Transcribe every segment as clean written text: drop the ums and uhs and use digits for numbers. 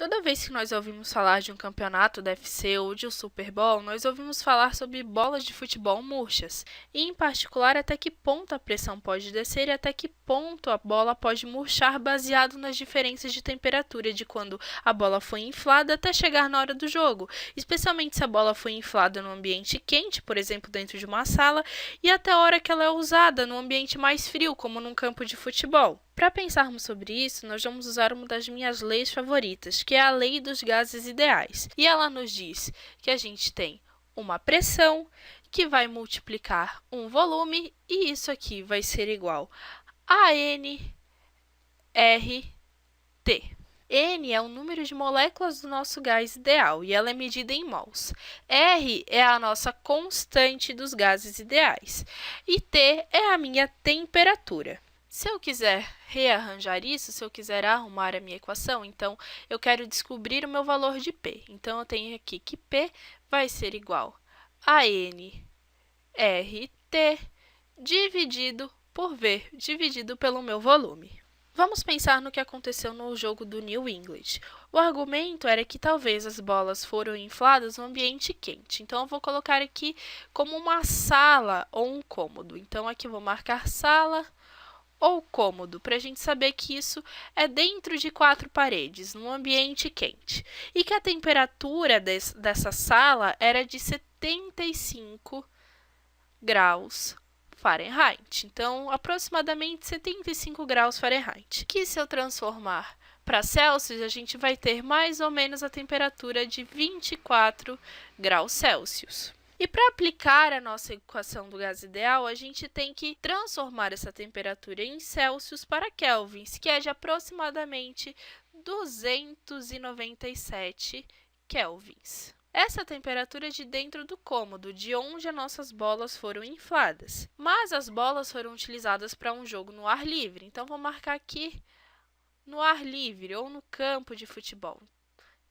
Toda vez que nós ouvimos falar de um campeonato da UFC ou de um Super Bowl, nós ouvimos falar sobre bolas de futebol murchas, e em particular até que ponto a pressão pode descer e até que ponto a bola pode murchar baseado nas diferenças de temperatura de quando a bola foi inflada até chegar na hora do jogo, especialmente se a bola foi inflada no ambiente quente, por exemplo, dentro de uma sala, e até a hora que ela é usada no ambiente mais frio, como num campo de futebol. Para pensarmos sobre isso, nós vamos usar uma das minhas leis favoritas, que é a lei dos gases ideais. E ela nos diz que a gente tem uma pressão que vai multiplicar um volume, e isso aqui vai ser igual a nRT. N é o número de moléculas do nosso gás ideal e ela é medida em mols. R é a nossa constante dos gases ideais e T é a minha temperatura. Se eu quiser rearranjar isso, se eu quiser arrumar a minha equação, então eu quero descobrir o meu valor de P. Então, eu tenho aqui que P vai ser igual a nRT dividido por V, dividido pelo meu volume. Vamos pensar no que aconteceu no jogo do New England. O argumento era que talvez as bolas foram infladas no ambiente quente. Então, eu vou colocar aqui como uma sala ou um cômodo. Então, aqui eu vou marcar sala ou cômodo, para a gente saber que isso é dentro de 4 paredes, num ambiente quente. E que a temperatura dessa sala era de 75 graus Fahrenheit. Então, aproximadamente 75 graus Fahrenheit. Que se eu transformar para Celsius, a gente vai ter mais ou menos a temperatura de 24 graus Celsius. E para aplicar a nossa equação do gás ideal, a gente tem que transformar essa temperatura em Celsius para kelvins, que é de aproximadamente 297 kelvins. Essa temperatura é de dentro do cômodo, de onde as nossas bolas foram infladas. Mas as bolas foram utilizadas para um jogo no ar livre, então vou marcar aqui no ar livre ou no campo de futebol.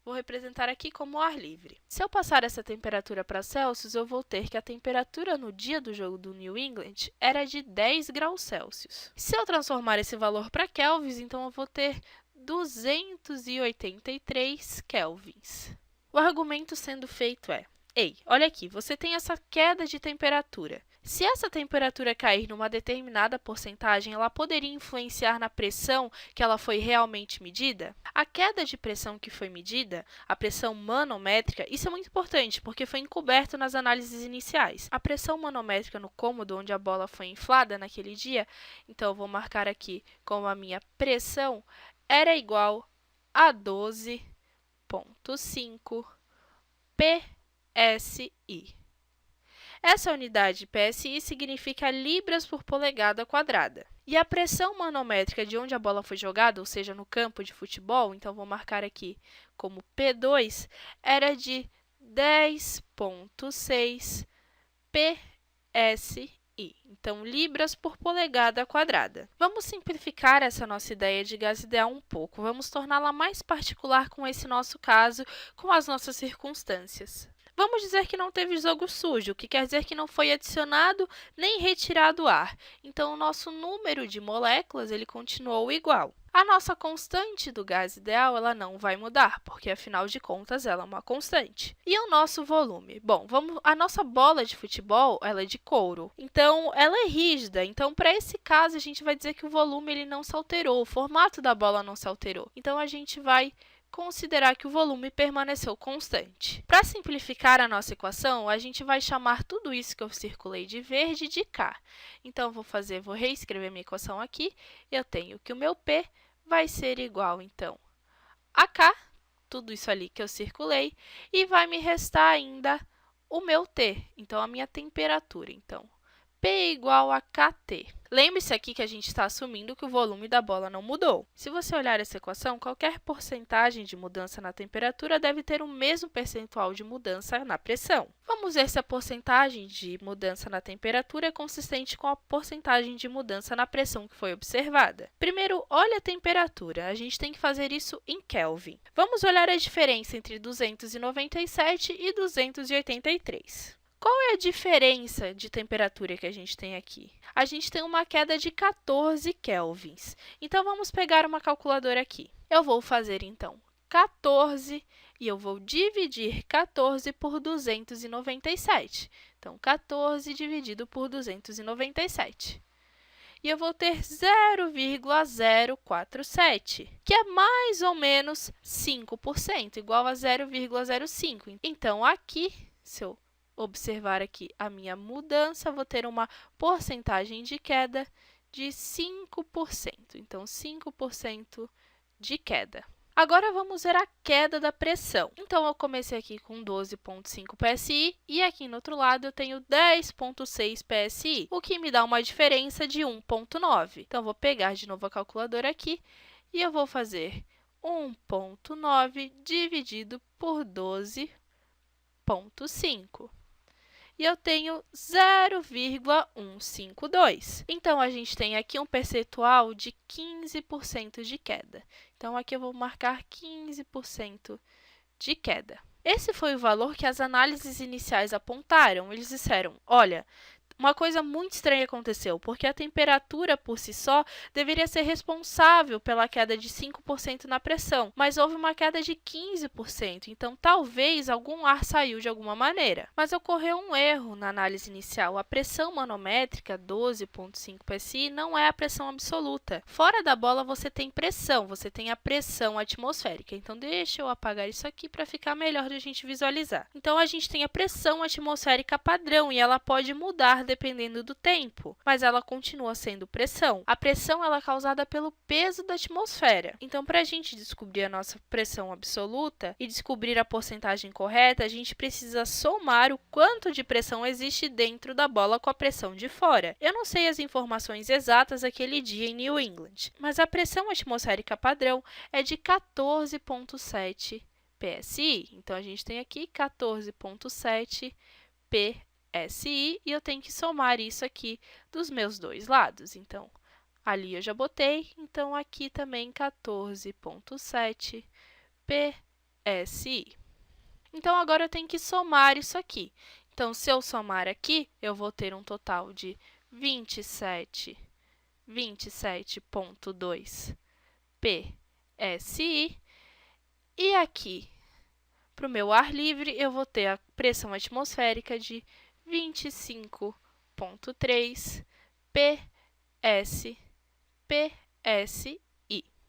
Vou representar aqui como ar livre. Se eu passar essa temperatura para Celsius, eu vou ter que a temperatura no dia do jogo do New England era de 10 graus Celsius. Se eu transformar esse valor para kelvins, então eu vou ter 283 kelvins. O argumento sendo feito é: ei, olha aqui, você tem essa queda de temperatura. Se essa temperatura cair numa determinada porcentagem, ela poderia influenciar na pressão que ela foi realmente medida? A queda de pressão que foi medida, a pressão manométrica, isso é muito importante, porque foi encoberto nas análises iniciais. A pressão manométrica no cômodo onde a bola foi inflada naquele dia, então eu vou marcar aqui como a minha pressão, era igual a 12,5 PSI. Essa unidade PSI significa libras por polegada quadrada. E a pressão manométrica de onde a bola foi jogada, ou seja, no campo de futebol, então vou marcar aqui como P2, era de 10,6 PSI. Então, libras por polegada quadrada. Vamos simplificar essa nossa ideia de gás ideal um pouco. Vamos torná-la mais particular com esse nosso caso, com as nossas circunstâncias. Vamos dizer que não teve jogo sujo, o que quer dizer que não foi adicionado nem retirado ar. Então, o nosso número de moléculas ele continuou igual. A nossa constante do gás ideal ela não vai mudar, porque, afinal de contas, ela é uma constante. E o nosso volume? Bom, a nossa bola de futebol ela é de couro, então ela é rígida. Então, para esse caso, a gente vai dizer que o volume ele não se alterou, o formato da bola não se alterou. Então, a gente vai considerar que o volume permaneceu constante. Para simplificar a nossa equação, a gente vai chamar tudo isso que eu circulei de verde de K. Então, vou reescrever minha equação aqui. Eu tenho que o meu P vai ser igual, então, a K, tudo isso ali que eu circulei, e vai me restar ainda o meu T, então, a minha temperatura. Então, P igual a KT. Lembre-se aqui que a gente está assumindo que o volume da bola não mudou. Se você olhar essa equação, qualquer porcentagem de mudança na temperatura deve ter o mesmo percentual de mudança na pressão. Vamos ver se a porcentagem de mudança na temperatura é consistente com a porcentagem de mudança na pressão que foi observada. Primeiro, olha a temperatura. A gente tem que fazer isso em Kelvin. Vamos olhar a diferença entre 297 e 283. Qual é a diferença de temperatura que a gente tem aqui? A gente tem uma queda de 14 kelvins. Então, vamos pegar uma calculadora aqui. Eu vou fazer, então, 14 e eu vou dividir 14 por 297. Então, 14 dividido por 297. E eu vou ter 0,047, que é mais ou menos 5%, igual a 0,05. Então, aqui, se eu observar aqui a minha mudança, vou ter uma porcentagem de queda de 5%. Então, 5% de queda. Agora, vamos ver a queda da pressão. Então, eu comecei aqui com 12,5 PSI e aqui no outro lado eu tenho 10,6 PSI, o que me dá uma diferença de 1,9. Então, eu vou pegar de novo a calculadora aqui e eu vou fazer 1,9 dividido por 12,5. E eu tenho 0,152. Então, a gente tem aqui um percentual de 15% de queda. Então, aqui eu vou marcar 15% de queda. Esse foi o valor que as análises iniciais apontaram. Eles disseram, olha, uma coisa muito estranha aconteceu, porque a temperatura por si só deveria ser responsável pela queda de 5% na pressão, mas houve uma queda de 15%, então talvez algum ar saiu de alguma maneira. Mas ocorreu um erro na análise inicial. A pressão manométrica, 12,5 PSI, não é a pressão absoluta. Fora da bola você tem pressão, você tem a pressão atmosférica. Então, deixa eu apagar isso aqui para ficar melhor de a gente visualizar. Então, a gente tem a pressão atmosférica padrão e ela pode mudar dependendo do tempo, mas ela continua sendo pressão. A pressão ela é causada pelo peso da atmosfera. Então, para a gente descobrir a nossa pressão absoluta e descobrir a porcentagem correta, a gente precisa somar o quanto de pressão existe dentro da bola com a pressão de fora. Eu não sei as informações exatas daquele dia em New England, mas a pressão atmosférica padrão é de 14,7 PSI. Então, a gente tem aqui 14,7 PSI. e eu tenho que somar isso aqui dos meus dois lados. Então, ali eu já botei, então aqui também 14,7 PSI. Então, agora eu tenho que somar isso aqui. Então, se eu somar aqui, eu vou ter um total de 27,2 PSI. E aqui, para o meu ar livre, eu vou ter a pressão atmosférica de 25,3 PSI.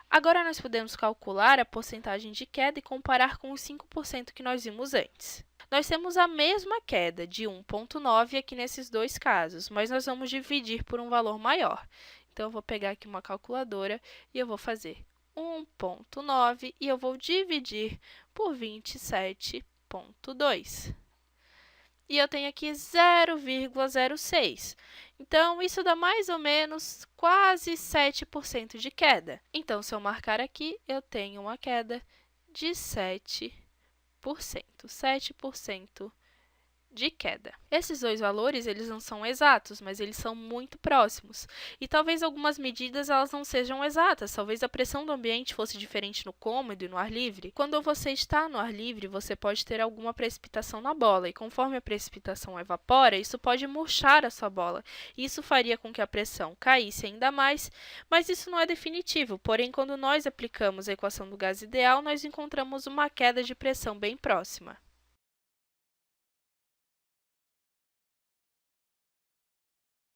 Agora, nós podemos calcular a porcentagem de queda e comparar com os 5% que nós vimos antes. Nós temos a mesma queda de 1,9 aqui nesses dois casos, mas nós vamos dividir por um valor maior. Então, eu vou pegar aqui uma calculadora e eu vou fazer 1,9 e eu vou dividir por 27,2. E eu tenho aqui 0,06. Então, isso dá mais ou menos quase 7% de queda. Então, se eu marcar aqui, eu tenho uma queda de 7%. 7% de queda. Esses dois valores, eles não são exatos, mas eles são muito próximos. E talvez algumas medidas elas não sejam exatas. Talvez a pressão do ambiente fosse diferente no cômodo e no ar livre. Quando você está no ar livre, você pode ter alguma precipitação na bola. E conforme a precipitação evapora, isso pode murchar a sua bola. Isso faria com que a pressão caísse ainda mais, mas isso não é definitivo. Porém, quando nós aplicamos a equação do gás ideal, nós encontramos uma queda de pressão bem próxima.